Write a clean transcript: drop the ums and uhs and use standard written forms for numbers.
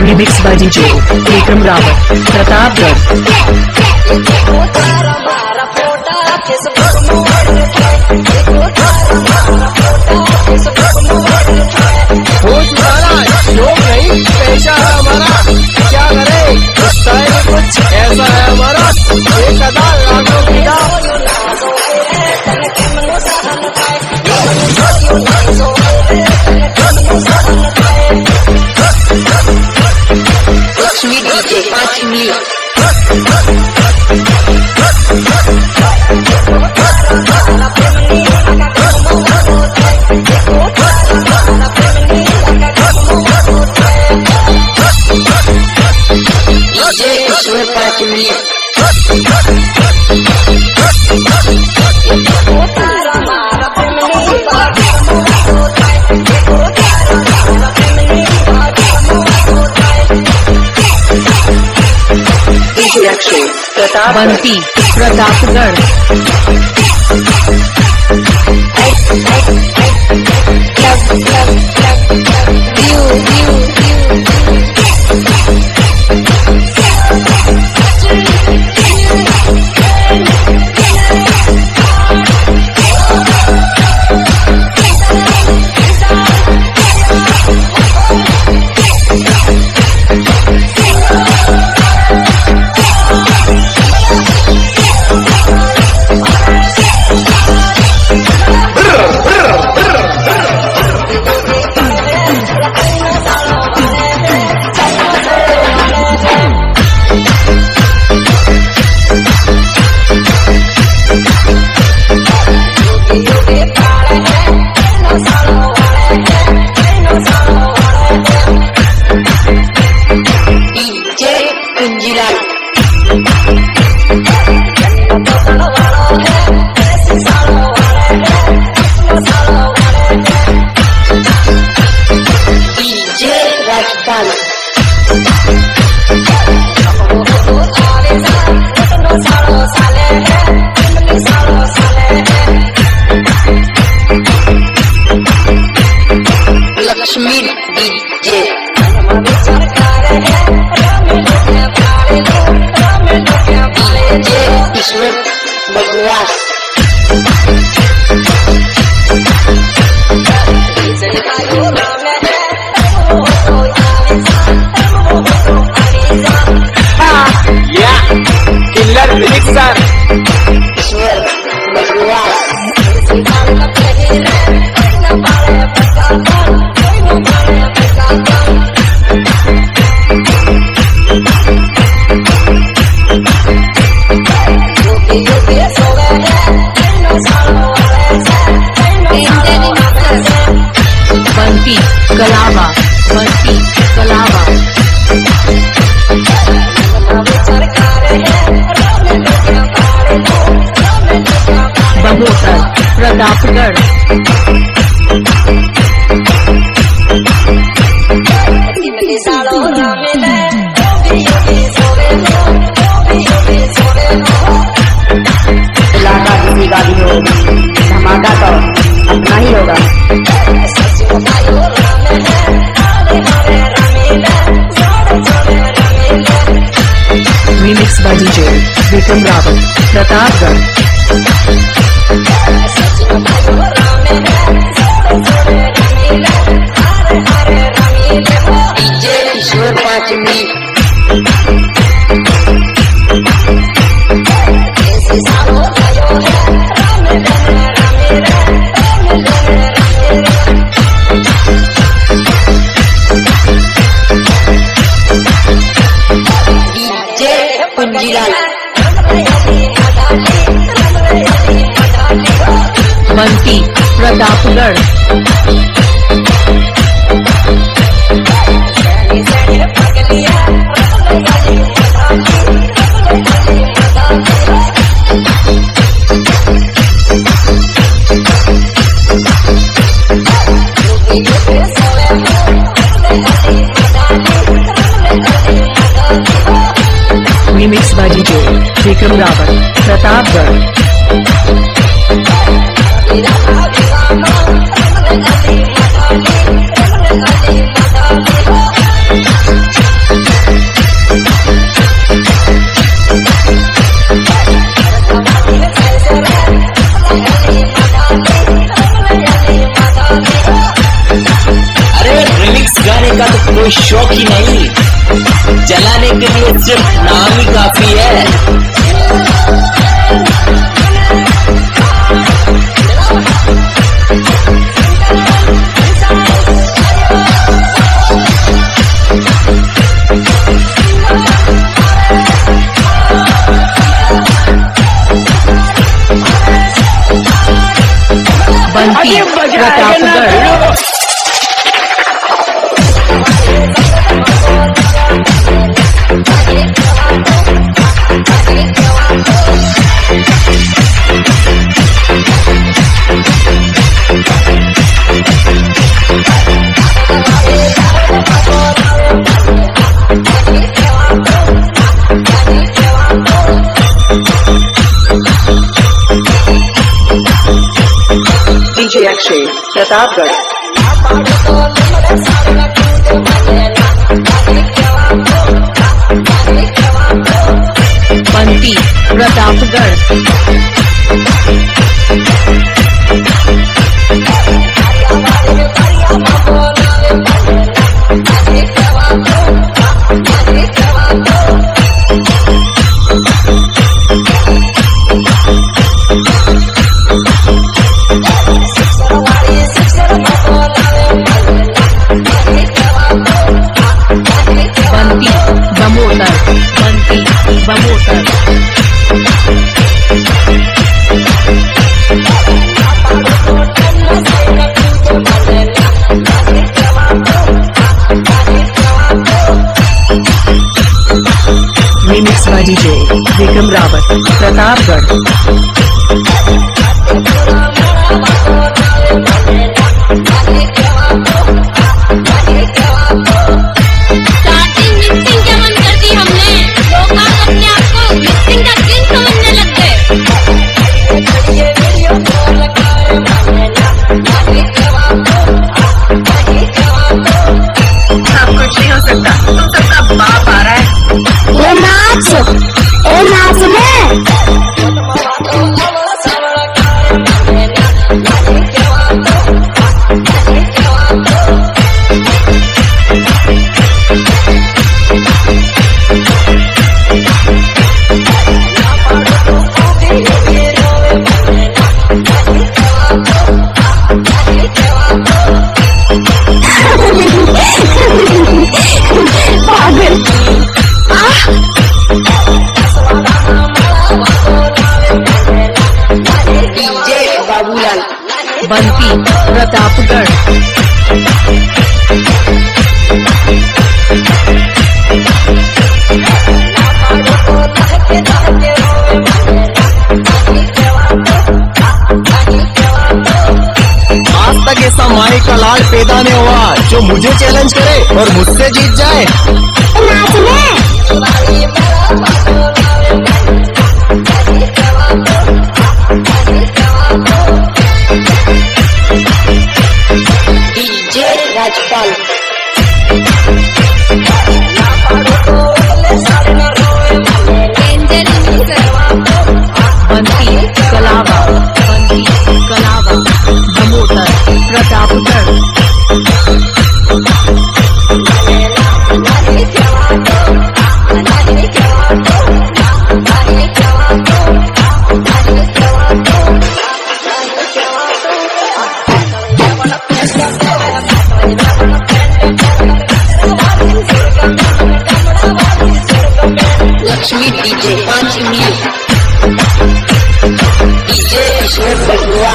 Remix by DJ Vikram Rawat, Pratapgarh. हो तुम्हारा शौक नहीं पेशा है हमारा, क्या करे स्टाइल कुछ ऐसा है हमारा, एक अदा लाखों की Lexmi DJ 5 million. DJ Ishwar 5 million. Banti, Pratapgarh. Lexmi DJ Ishwar Bagwas. या killer mixer Ishwar Bagwas. Banti, Kalava. Banti, Kalava. Bamotar, Pratapgarh. इलाका किसी का भी हो, धमाका तो अपना ही होगा। Remix by DJ Vikram Rawat, Pratapgarh. DJ Ishwar 5 million. DJ Punjilal. Banti, Pratapgarh. Vikram Rawat Pratapgarh. अरे रिमिक्स गाने का तो कोई शौक ही नहीं, जलाने के लिए सिर्फ नाम ही काफी है। Bunty Pratapgarh. DJ Akshay, Pratapgarh. Bunty Pratapgarh. Bunty Bamotar. Bunty Bamotar. Remix by DJ Vikram Rawat Pratapgarh. Starting mixing क्या मन कर दी हमने, लोग अपने आप को मिक्सिंग का किंग समझने लग गए। सब कुछ नहीं हो सकता, तुम सबका बाप आ रहा है। ये नाच में बंटी प्रतापगढ़। आज तक ऐसा माई का लाल पैदा नहीं हुआ जो मुझे चैलेंज करे और मुझसे जीत जाए। DJ Rajpal. Bunty Kalawa. Bunty Kalawa Bamotar Pratapgarh. Lakshmi DJ 5 minute. DJ Ishwar बलुआ।